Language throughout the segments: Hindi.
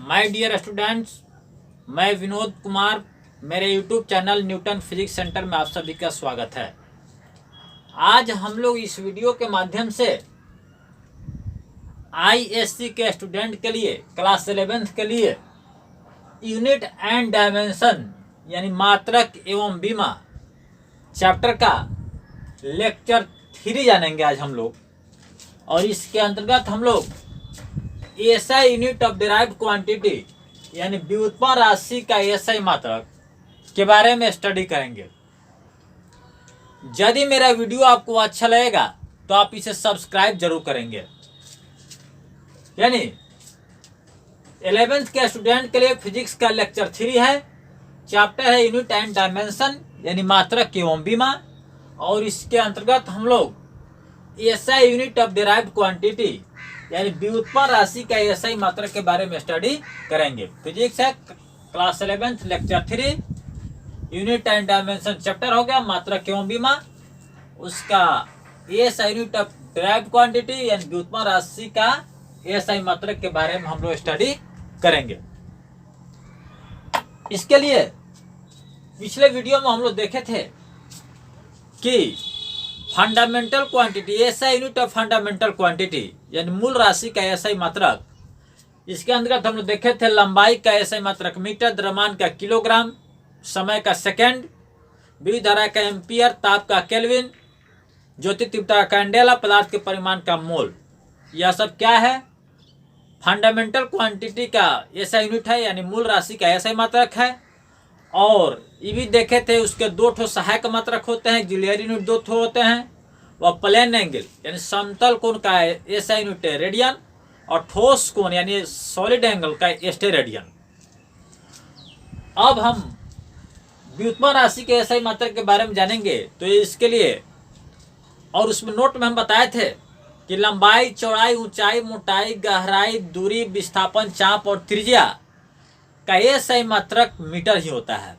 माय डियर स्टूडेंट्स, मैं विनोद कुमार, मेरे YouTube channel Newton physics centre में आप सभी का स्वागत है। आज हम लोग इस वीडियो के माध्यम से आईएससी के स्टूडेंट के लिए क्लास 11th के लिए यूनिट एंड डायमेंशन यानी मात्रक एवं बीमा चैप्टर का लेक्चर 3 जानेंगे आज हम लोग। और इसके अंतर्गत हम लोग SI unit of derived quantity यानी व्युत्पन्न राशि का एसआई मात्रक के बारे में स्टडी करेंगे। यदि मेरा वीडियो आपको अच्छा लगेगा तो आप इसे सब्सक्राइब जरूर करेंगे। यानी 11th के स्टूडेंट के लिए फिजिक्स का लेक्चर 3 है। चैप्टर है यूनिट एंड डायमेंशन यानी मात्रक एवं बीमा। और इसके अंतर्गत हम लोग SI unit of derived quantity यानी व्युत्पन्न राशि का एसआई मात्रक के बारे में स्टडी करेंगे। फिजिक्स है class 11th lecture 3 unit and dimension chapter हो गया मात्रक एवं बीमा। उसका SI unit of derived quantity यानी व्युत्पन्न राशि का एसआई मात्रक के बारे में हम लोग स्टडी करेंगे। इसके लिए पिछले वीडियो में हम लोग देखे थे कि fundamental quantity SI unit of fundamental quantity यानी मूल राशि का एसआई मात्रक। इसके अंतर्गत हम लोग देखे थे लंबाई का एसआई मात्रक मीटर, द्रव्यमान का किलोग्राम, समय का सेकंड, विद्युत धारा का एम्पियर, ताप का केल्विन, ज्योति तीव्रता का कैंडेला, पदार्थ के परिमाण का मोल। यह सब क्या है? फंडामेंटल क्वांटिटी का एसआई यूनिट है यानी मूल राशि का एसआई मात्रक है। और ये भी देखे थे उसके 2 ठो सहायक मात्रक होते हैं, ऑक्सिलरी यूनिट 2 ठो होते हैं। वह प्लेन एंगल यानी समतल कोण का एसआई यूनिट है रेडियन, और ठोस कोण यानी सॉलिड एंगल का स्टेरेडियन। अब हम व्युत्पन्न राशि के एसआई मात्रक के बारे में जानेंगे। तो इसके लिए और उसमें नोट में हम बताए थे कि लंबाई, चौड़ाई, ऊंचाई, मोटाई, गहराई, दूरी, विस्थापन, चाप और त्रिज्या का एसआई मात्रक मीटर ही होता है।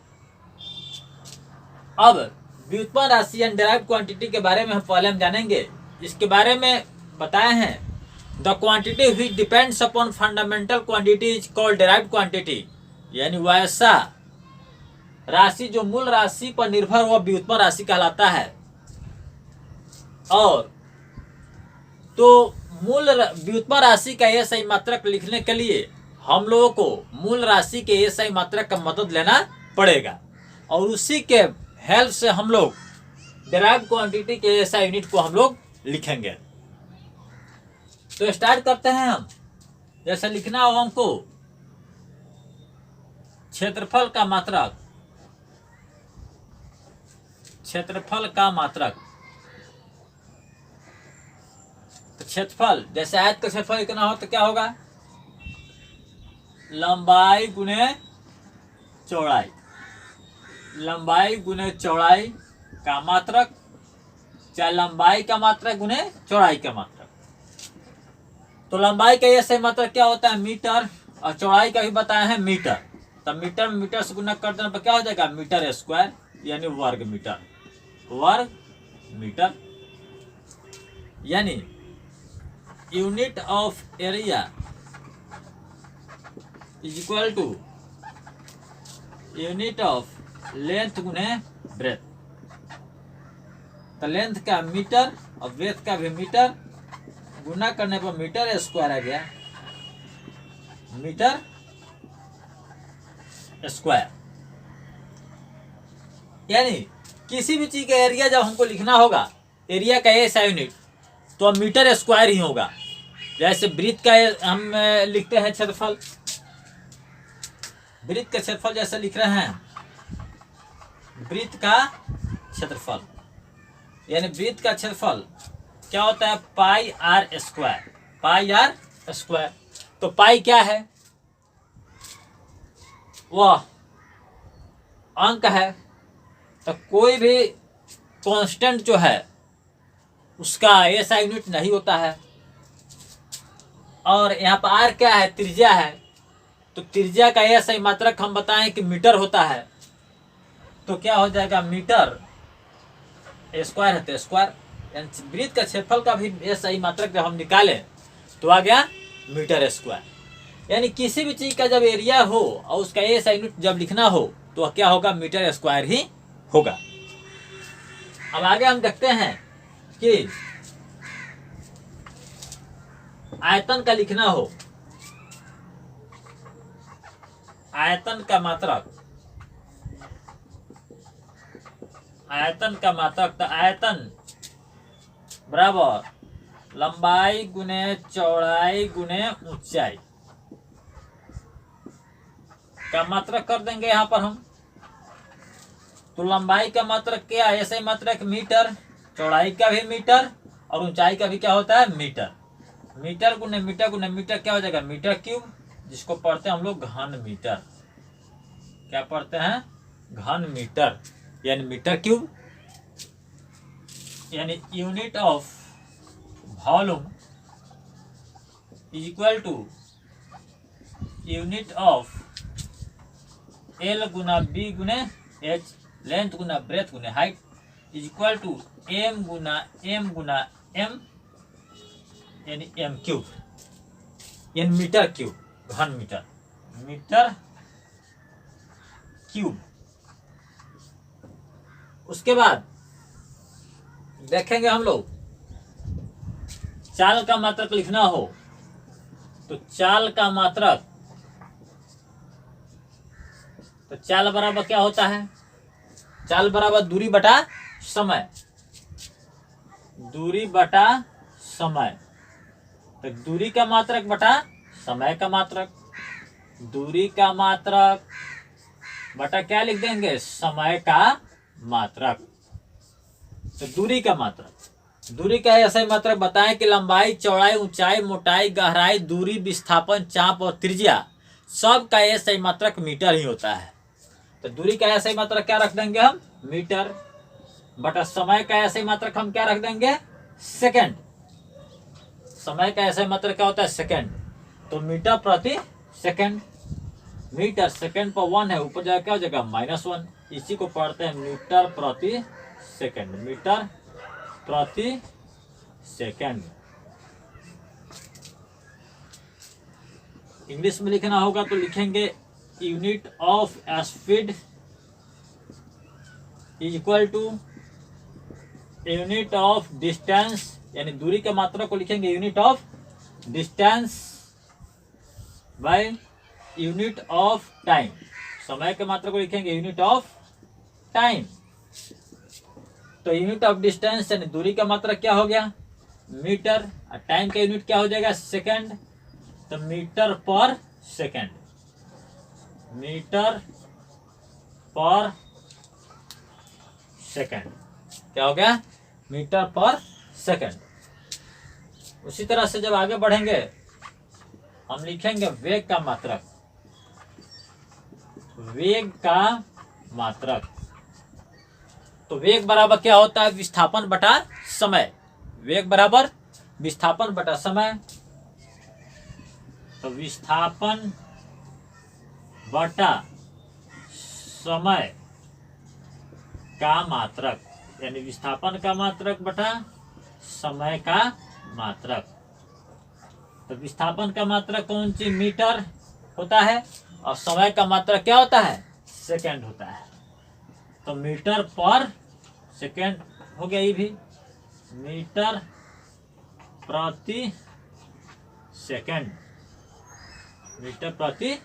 अब व्युत्पन्न राशि यानी डिराइव्ड क्वांटिटी के बारे में हम पहले जानेंगे। इसके बारे में बताए हैं the quantity which depends upon fundamental quantity is called derived quantity यानी वैसा राशि जो मूल राशि पर निर्भर हुआ व्युत्पन्न राशि कहलाता है। और तो मूल व्युत्पन्न राशि का एसआई मात्रक लिखने के लिए हम लोगों को मूल राशि के एसआई मात्रक का मदद लेना पड़ेगा, और उसी के हेल्प से हम लोग डिराइव्ड क्वांटिटी के एसआई यूनिट को हम लोग लिखेंगे। तो स्टार्ट करते हैं हम। जैसे लिखना हो हमको क्षेत्रफल का मात्रक, क्षेत्रफल का मात्रक। तो क्षेत्रफल जैसे आयत का क्षेत्रफल इतना हो तो क्या होगा? लंबाई गुने चौड़ाई, लंबाई गुने चौड़ाई का मात्रक, चाहे लंबाई का मात्रक गुने चौड़ाई का मात्रक। तो लंबाई का एसआई मात्रक क्या होता है? मीटर, और चौड़ाई का भी बताया है मीटर। तब मीटर में मीटर से गुना कर देने पर क्या हो जाएगा? मीटर स्क्वायर यानी वर्ग मीटर, वर्ग मीटर। यानी unit of area is equal to unit of length गुने ब्रेथ। तो लेंथ का मीटर और ब्रेथ का भी मीटर, गुना करने पर मीटर स्क्वायर आ गया, मीटर स्क्वायर। यानी किसी भी चीज का एरिया जब हमको लिखना होगा, एरिया का एसआई यूनिट, तो मीटर स्क्वायर ही होगा। जैसे वृत्त का हम लिखते हैं क्षेत्रफल, वृत्त का क्षेत्रफल जैसे लिख रहे हैं, वृत्त का क्षेत्रफल यानी वृत्त का क्षेत्रफल क्या होता है? Pi r square, pi r square. तो पाई क्या है? वह अंक है। तो कोई भी कांस्टेंट जो है उसका एसआई यूनिट नहीं होता है। और यहाँ पर आर क्या है? त्रिज्या है। तो त्रिज्या का एसआई मात्रक हम बताएं कि मीटर होता है। तो क्या हो जाएगा? मीटर स्क्वायर है तो स्क्वायर, यानी वृत्त का क्षेत्रफल का भी एसआई मात्रक जब हम निकालें तो आ गया मीटर स्क्वायर। यानी किसी भी चीज का जब एरिया हो और उसका एसआई यूनिट जब लिखना हो तो क्या होगा, मीटर स्क्वायर ही होगा। अब आगे हम देखते हैं कि आयतन का लिखना हो, आयतन का मात्रक, आयतन का मात्रक, तो आयतन बराबर लंबाई गुने चौड़ाई गुने ऊंचाई का मात्रक कर देंगे यहां पर हम। तो लंबाई का मात्रक क्या है, ऐसे ही मात्रक मीटर, चौड़ाई का भी मीटर और ऊंचाई का भी क्या होता है, मीटर। मीटर गुने मीटर गुने मीटर क्या हो जाएगा, मीटर क्यूब, जिसको पढ़ते हैं हम लोग घन मीटर। क्या पढ़ते हैं, घन मीटर, यानी मीटर क्यूब, यानी unit of volume is equal to unit of L गुना बी गुने एच, लेंथ गुना ब्रेथ गुने height, is equal to M गुना एम यानी एम क्यूब, यानी मीटर क्यूब, घन मीटर, मीटर क्यूब। उसके बाद देखेंगे हम लोग, चाल का मात्रक लिखना हो तो चाल का मात्रक, तो चाल बराबर क्या होता है, चाल बराबर दूरी बटा समय, दूरी बटा समय। तो दूरी का मात्रक बटा समय का मात्रक, दूरी का मात्रक बटा क्या लिख देंगे, समय का मात्रक। तो दूरी का मात्रक, दूरी का ऐसा ही मात्रक बताएं कि लंबाई चौड़ाई ऊंचाई मोटाई गहराई दूरी विस्थापन चाप और त्रिज्या सब का ऐसा ही मात्रक मीटर ही होता है। तो दूरी का ऐसा ही मात्रक क्या रख देंगे हम, मीटर, बटा समय का ऐसा ही मात्रक हम क्या रख देंगे, सेकंड। समय का ऐसा ही मात्रक क्या होता है, सेकंड। तो मीटर प्रति सेकंड, मीटर सेकंड पर 1 है, ऊपर जाकर क्या हो जाएगा -1, इसी को पढ़ते हैं मीटर प्रति सेकंड, मीटर प्रति सेकंड। इंग्लिश में लिखना होगा तो लिखेंगे unit of speed is equal to unit of distance, यानी दूरी के मात्रा को लिखेंगे unit of distance by unit of time, समय के मात्रा को लिखेंगे यूनिट ऑफ टाइम। तो यूनिट ऑफ डिस्टेंस यानी दूरी का मात्रक क्या हो गया, मीटर, और टाइम का यूनिट क्या हो जाएगा, सेकंड। तो मीटर पर सेकंड, मीटर पर सेकंड क्या हो गया, मीटर पर सेकंड। उसी तरह से जब आगे बढ़ेंगे हम लिखेंगे वेग का मात्रक, वेग का मात्रक। तो वेग बराबर क्या होता है, विस्थापन बटा समय, वेग बराबर विस्थापन बटा समय। तो विस्थापन बटा समय का मात्रक, यानी विस्थापन का मात्रक बटा समय का मात्रक। तो विस्थापन का मात्रक कौन सी, मीटर होता है, और समय का मात्रक क्या होता है, सेकंड होता है। तो मीटर पर सेकंड हो गया, ये भी मीटर प्रति सेकंड, मीटर प्रति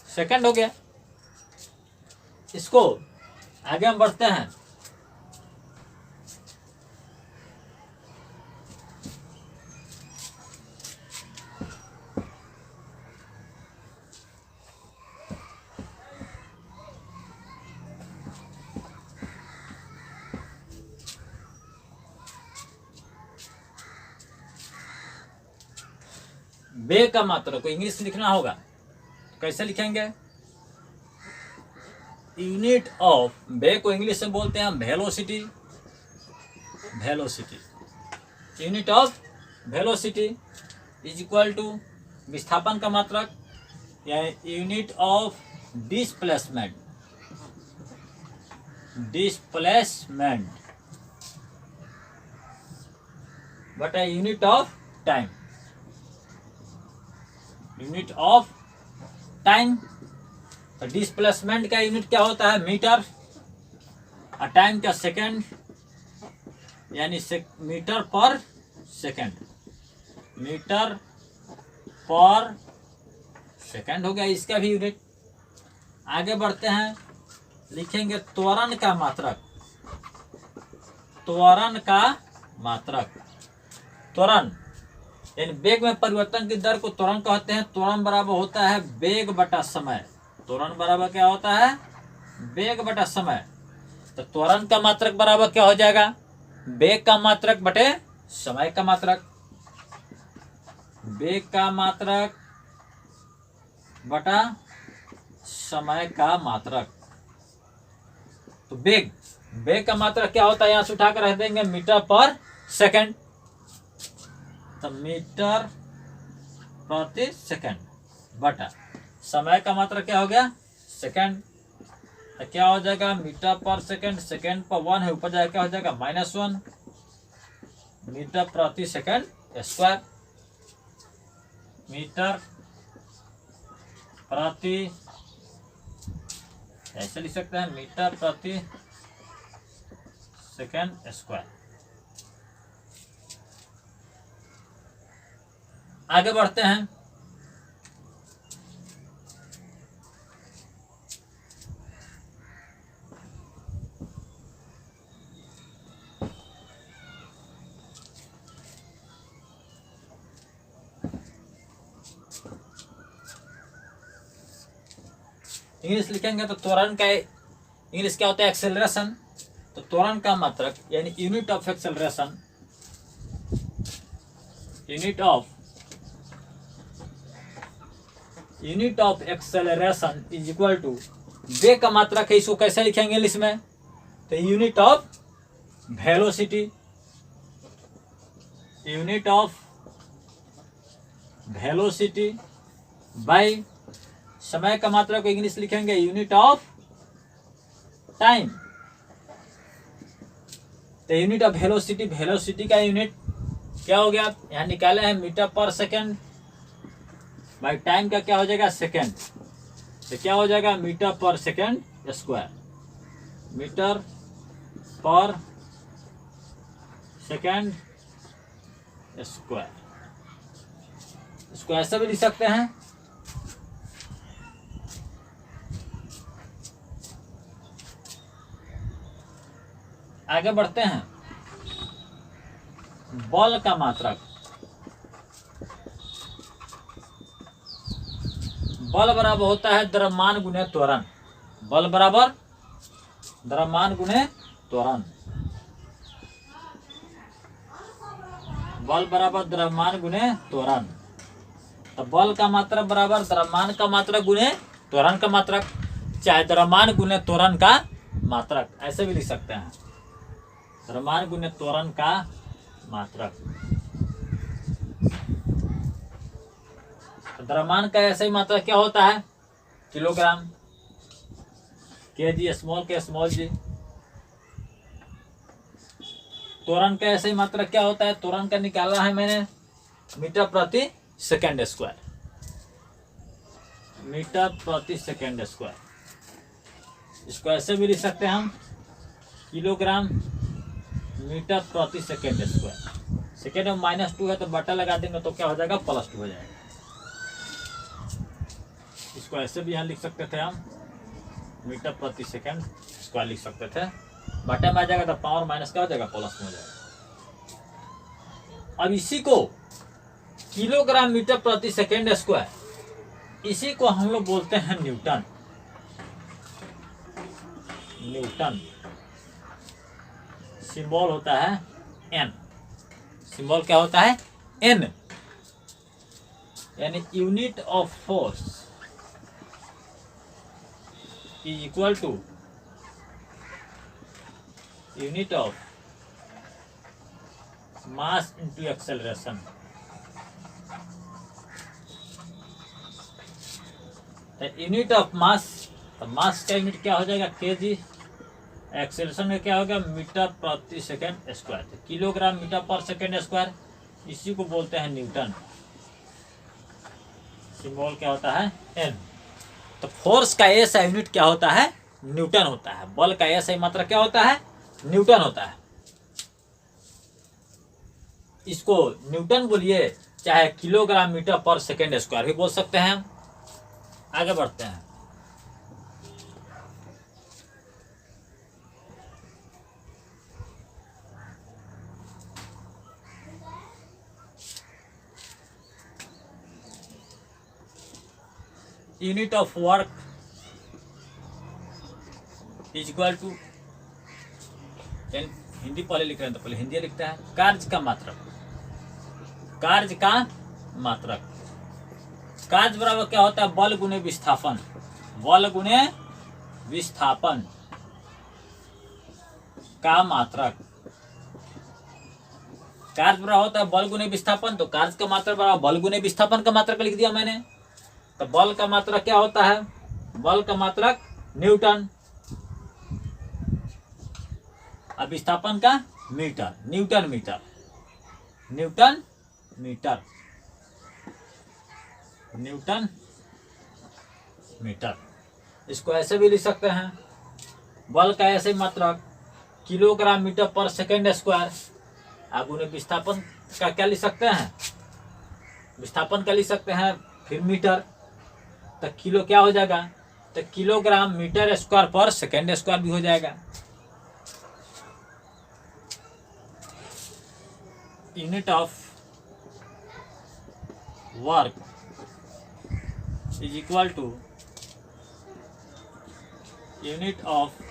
सेकंड हो गया। इसको आगे हम बढ़ते हैं। वेग का मात्रक को इंग्लिश में लिखना होगा, कैसे लिखेंगे, यूनिट ऑफ, वेग को इंग्लिश में बोलते हैं velocity, velocity, unit of velocity is equal to विस्थापन का मात्रक या यूनिट ऑफ डिस्प्लेसमेंट, डिस्प्लेसमेंट बटा unit of time, unit of time, तो डिस्प्लेसमेंट का यूनिट क्या होता है मीटर, और टाइम का सेकंड, यानी मीटर पर सेकंड, मीटर पर सेकंड हो गया इसका भी यूनिट। आगे बढ़ते हैं, लिखेंगे त्वरण का मात्रक, त्वरण का मात्रक, त्वरण यानी वेग में परिवर्तन की दर को त्वरण कहते हैं। त्वरण बराबर होता है वेग बटा समय, त्वरण बराबर क्या होता है वेग बटा समय। तो त्वरण का मात्रक बराबर क्या हो जाएगा, वेग का मात्रक बटे समय का मात्रक, वेग का मात्रक बटा समय का मात्रक। तो वेग का मात्रक क्या होता है, यहां से उठाकर रख देंगे मीटर पर सेकंड, तो मीटर प्रति सेकंड बटा समय का मात्रक क्या हो गया सेकंड, तो क्या हो जाएगा मीटर पर सेकंड, सेकंड पर 1 है, ऊपर जाकर क्या हो जाएगा -1 मीटर प्रति सेकंड स्क्वायर, मीटर प्रति, ऐसे लिख सकते हैं मीटर प्रति सेकंड स्क्वायर। आगे बढ़ते हैं, इंग्लिश लिखेंगे तो त्वरण का इंग्लिश क्या होता है एक्सेलरेशन, तो त्वरण का मात्रक यानी unit of acceleration, unit of acceleration is equal to वेग का मात्रक है, इसको कैसे लिखेंगे इंग्लिश में, तो unit of velocity, unit of velocity bye समय का मात्रक को इंग्लिश लिखेंगे यूनिट ऑफ टाइम, तो यूनिट ऑफ वेलोसिटी, वेलोसिटी का यूनिट क्या हो गया यहां निकाले हैं मीटर पर सेकंड, बाय टाइम का क्या हो जाएगा सेकंड, तो क्या हो जाएगा मीटर पर सेकंड स्क्वायर, मीटर पर सेकंड स्क्वायर। इसको ऐसे भी लिख सकते हैं, आगे बढ़ते हैं, बल का मात्रक, बल बराबर होता है द्रव्यमान गुणे त्वरण, बल बराबर द्रव्यमान गुणे त्वरण, बल बराबर द्रव्यमान गुणे त्वरण, तो बल का मात्रक बराबर द्रव्यमान का मात्रक गुणे त्वरण का मात्रक, चाहे द्रव्यमान गुणे त्वरण का मात्रक, ऐसे भी लिख सकते हैं द्रव्यमान गुणे त्वरण का मात्रक। द्रव्यमान का ऐसे ही मात्रक क्या होता है किलोग्राम, केजी स्मॉल के स्मॉल जी। त्वरण का ऐसे ही मात्रक क्या होता है, त्वरण का निकाला है मैंने मीटर प्रति सेकंड स्क्वायर, मीटर प्रति सेकंड स्क्वायर। इसको ऐसे भी लिख सकते हैं हम किलोग्राम मीटर प्रति सेकंड स्क्वायर, सेकंड में -2 है तो बटा लगा देंगे तो क्या हो जाएगा +2 हो जाएगा। इसको ऐसे भी यहाँ लिख सकते थे हम मीटर प्रति सेकंड स्क्वायर लिख सकते थे, बटा में आ जाएगा तो पावर माइनस क्या हो जाएगा प्लस में हो जाएगा। अब इसी को किलोग्राम मीटर प्रति सेकंड स्क्वायर, इसी को हम लोग बोलते हैं न्यूटन, न्यूटन सिंबल होता है एन, सिंबल क्या होता है एन, यानी unit of force is equal to unit of mass into acceleration. Unit of mass, तो मास का यूनिट क्या हो जाएगा केजी, एक्सेलरेशन में क्या होगा मीटर प्रति सेकंड स्क्वायर, तो किलोग्राम मीटर पर सेकंड स्क्वायर, इसी को बोलते हैं न्यूटन, सिंबल क्या होता है एन। तो फोर्स का एसआई यूनिट क्या होता है? न्यूटन होता है। बल का एसआई मात्रक क्या होता है? न्यूटन होता है। इसको न्यूटन बोलिए, चाहे किलोग्राम मीटर पर सेकेंड स्क्वायर भी बोल सकते हैं। आगे बढ़ते हैं। Unit of work is equal to, Hindi पहले लिख रहे हैं तो पहले हिंदी लिखते हैं। कार्य का मात्रक, कार्य का मात्रक, कार्य बराबर क्या होता है? बल गुने विस्थापन, बल गुने विस्थापन का मात्रक। कार्य बराबर होता है बल गुने विस्थापन, तो कार्य का मात्रक बराबर बल गुने विस्थापन का मात्रक लिख दिया मैंने। तो बल का मात्रक क्या होता है? बल का मात्रक न्यूटन, अब विस्थापन का metre, newton metre, newton metre, newton metre. इसको ऐसे भी लिख सकते हैं, बल का ऐसे मात्रक किलोग्राम मीटर पर सेकेंड स्क्वायर। अब उन्हें विस्थापन का क्या लिख सकते हैं? विस्थापन का लिख सकते हैं, फिर मीटर, तो किलो क्या हो जाएगा? तो किलोग्राम मीटर स्क्वायर पर सेकेंड स्क्वायर भी हो जाएगा। Unit of work is equal to unit of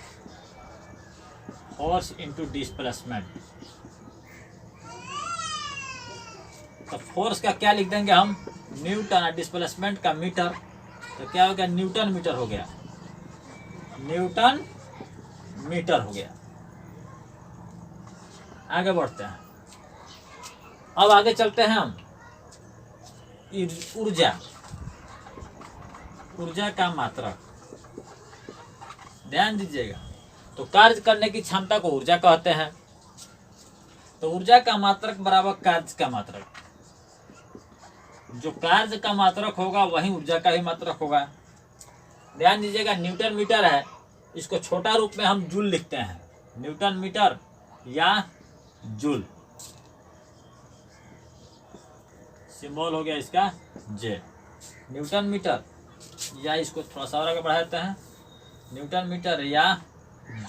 force into displacement. तो फोर्स का क्या लिख देंगे हम? न्यूटन, और डिस्प्लेसमेंट का मीटर, तो क्या हो गया? न्यूटन मीटर हो गया, न्यूटन मीटर हो गया। आगे बढ़ते हैं। अब आगे चलते हैं हम ऊर्जा, ऊर्जा का मात्रक। ध्यान दीजिएगा, तो कार्य करने की क्षमता को ऊर्जा कहते हैं। तो ऊर्जा का मात्रक बराबर कार्य का मात्रक, जो कार्य का मात्रक होगा वही ऊर्जा का ही मात्रक होगा। ध्यान दीजिएगा, न्यूटन मीटर है, इसको छोटा रूप में हम जूल लिखते हैं, न्यूटन मीटर या जूल। सिंबल हो गया इसका जे, न्यूटन मीटर, या इसको थोड़ा सा और आगे बढ़ा देते हैं, न्यूटन मीटर या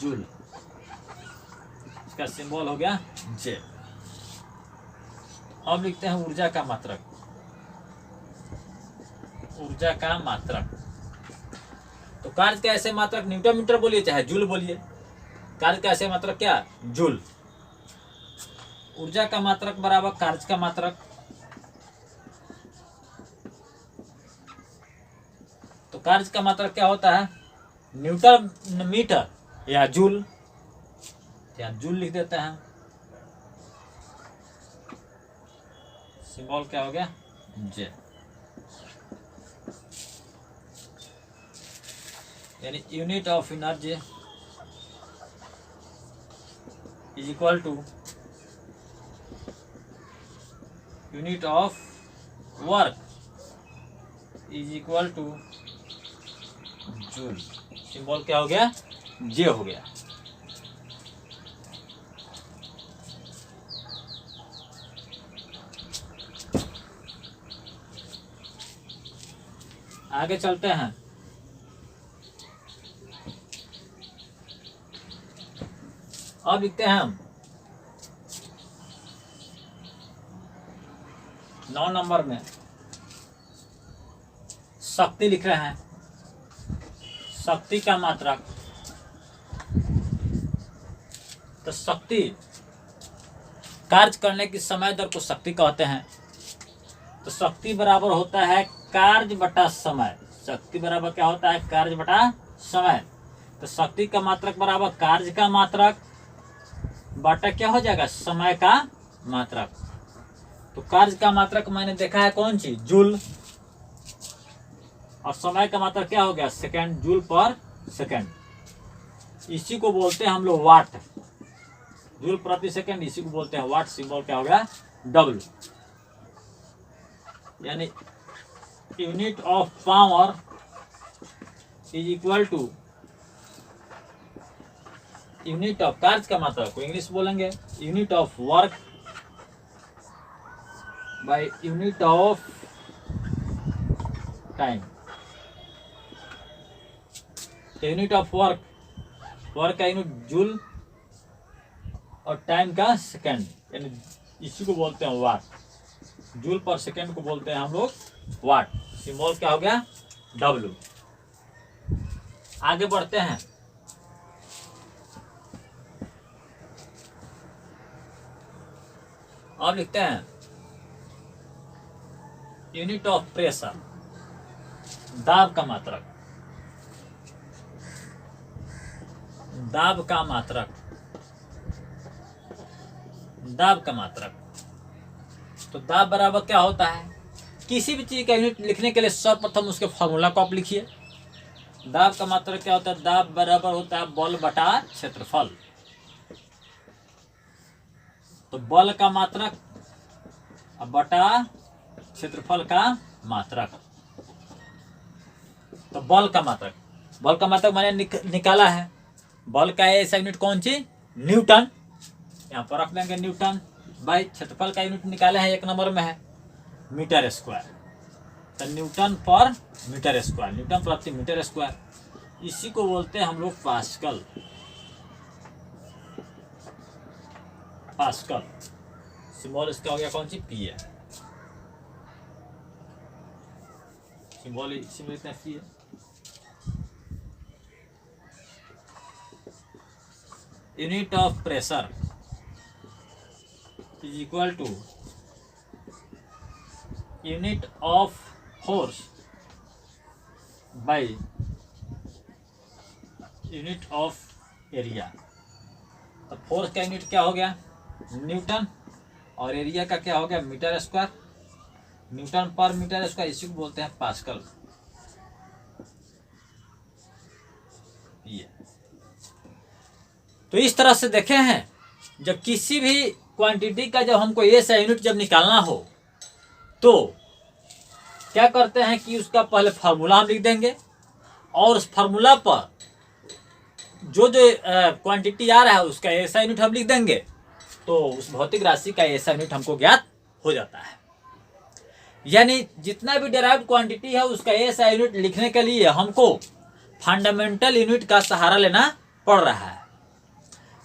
जूल, इसका सिंबल हो गया जे। अब लिखते हैं ऊर्जा का मात्रक, ऊर्जा का मात्रक। तो कार्य का ऐसे मात्रक न्यूटन मीटर बोलिए चाहे जूल बोलिए, कार्य का ऐसे मात्रक क्या? जूल। ऊर्जा का मात्रक बराबर कार्य का मात्रक। तो कार्य का मात्रक क्या होता है? न्यूटन मीटर या जूल, या जूल लिख देते हैं। सिंबल क्या हो गया? जे। यानी unit of energy is equal to unit of work is equal to joule. Symbol क्या हो गया? जे हो गया। आगे चलते हैं। अब लिखते हैं हम 9 नंबर में शक्ति लिख रहे हैं, शक्ति का मात्रक। तो शक्ति, कार्य करने की समय दर को शक्ति कहते हैं। तो शक्ति बराबर होता है कार्य बटा समय। शक्ति बराबर क्या होता है? कार्य बटा समय। तो शक्ति का मात्रक बराबर कार्य का मात्रक बटा क्या हो जाएगा? समय का मात्रक। तो कार्य का मात्रक मैंने देखा है कौन सी? जूल। और समय का मात्रक क्या हो गया? सेकंड, जूल पर सेकंड। इसी को बोलते हैं हम लोग वाट, जूल प्रति सेकंड, इसी को बोलते हैं वाट। सिंबल क्या हो गया? डब्ल्यू। यानी unit of power is equal to unit of कार्य का मात्रा को इंग्लिश बोलेंगे unit of work by unit of time. Unit of work का यूनिट जूल और टाइम का सेकंड, यानी इसी को बोलते हैं वाट। जूल पर सेकंड को बोलते हैं हम लोग वाट। सिंबल क्या हो गया W। आगे बढ़ते हैं। अब लिखते हैं यूनिट ऑफ प्रेशर, दाब का मात्रक। दाब का मात्रक, दाब का मात्रक। तो दाब बराबर क्या होता है? किसी भी चीज का यूनिट लिखने के लिए सर्वप्रथम उसके फॉर्मूला को आप लिखिए। दाब का मात्रक क्या होता है? दाब बराबर होता है बल बटा क्षेत्रफल। तो बल का मात्रक बटा क्षेत्रफल का मात्रक। तो बल का मात्रक, बल का मात्रक मैंने निकाला है। बल का ऐसा यूनिट कौन सी? न्यूटन। यहाँ पर रख लेंगे न्यूटन बाई क्षेत्रफल का यूनिट निकाले हैं, 1 नंबर में है मीटर स्क्वायर। तो न्यूटन पर मीटर स्क्वायर, न्यूटन प्रति मीटर स्क्वायर। इसी को बोलते हैं हम लोग पास्कल। पास्कल सिंबल इसका हो गया कौन सी? पी है। सिंबल इतना पी है। Unit of pressure is equal to unit of force by unit of area. तो फोर्स का यूनिट क्या हो गया? न्यूटन, और एरिया का क्या हो गया? Metre square. न्यूटन पर मीटर स्क्वायर, इसी को बोलते हैं पास्कल। ये तो इस तरह से देखे हैं, जब किसी भी क्वांटिटी का जब हमको ऐसा यूनिट जब निकालना हो तो क्या करते हैं कि उसका पहले फार्मूला हम लिख देंगे, और उस फार्मूला पर जो जो क्वांटिटी आ रहा है उसका ऐसा यूनिट हम लिख देंगे, तो उस भौतिक राशि का ऐसा यूनिट हमको ज्ञात हो जाता है। यानी जितना भी डेराइव्ड क्वांटिटी है उसका ऐसा यूनिट लिखने के लिए हमको फंडामेंटल यूनिट का सहारा लेना पड़ रहा है।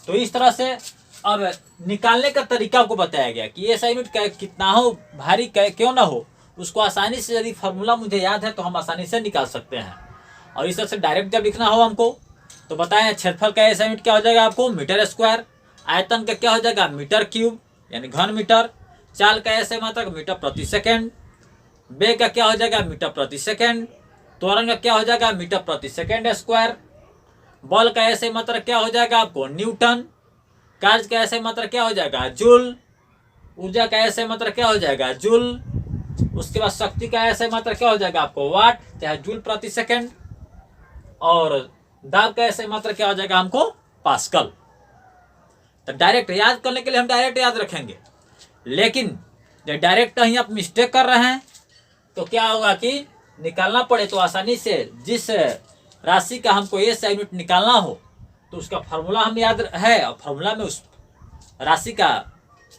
तो इस तरह से अब निकालने का तरीका को बताया गया कि ऐसा यूनिट कितना हो, भारी क्यों ना हो, उसको आसानी से यदि फार्मूला मुझे याद है तो हम आसानी से निकाल सकते हैं। और इस तरह से डायरेक्ट जब लिखना हो हमको तो बताएं, क्षेत्रफल का ऐसा यूनिट क्या हो जाएगा आपको? Metre square. आयतन का क्या हो जाएगा? मीटर क्यूब यानी घन मीटर। चाल का ऐसे मात्रक मीटर प्रति सेकेंड। वेग का क्या हो जाएगा? मीटर प्रति सेकेंड। त्वरण का क्या हो जाएगा? मीटर प्रति सेकेंड स्क्वायर। बल का ऐसे मात्रक क्या हो जाएगा आपको? न्यूटन। कार्य का ऐसे मात्रक क्या हो जाएगा? जूल। ऊर्जा का ऐसे मात्रक क्या हो जाएगा? जूल। उसके बाद शक्ति का ऐसे मात्रक क्या हो जाएगा आपको? वाट, चाहे जूल प्रति सेकेंड। और दाब का ऐसे मात्रक क्या हो जाएगा हमको? पास्कल। तो डायरेक्ट याद करने के लिए हम डायरेक्ट याद रखेंगे, लेकिन जब डायरेक्ट कहीं आप मिस्टेक कर रहे हैं तो क्या होगा कि निकालना पड़े तो आसानी से जिस राशि का हमको ऐसा यूनिट निकालना हो तो उसका फार्मूला हम याद है, और फार्मूला में उस राशि का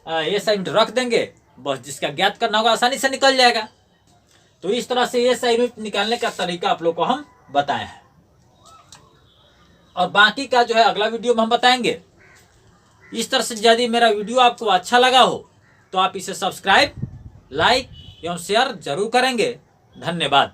ऐसा यूनिट रख देंगे, बस जिसका ज्ञात करना होगा आसानी से निकल जाएगा। तो इस तरह से ऐसा यूनिट निकालने का तरीका आप लोग को हम बताए हैं, और बाकी का जो है अगला वीडियो में हम बताएंगे। इस तरह से यदि मेरा वीडियो आपको अच्छा लगा हो तो आप इसे सब्सक्राइब, लाइक एवं शेयर जरूर करेंगे। धन्यवाद।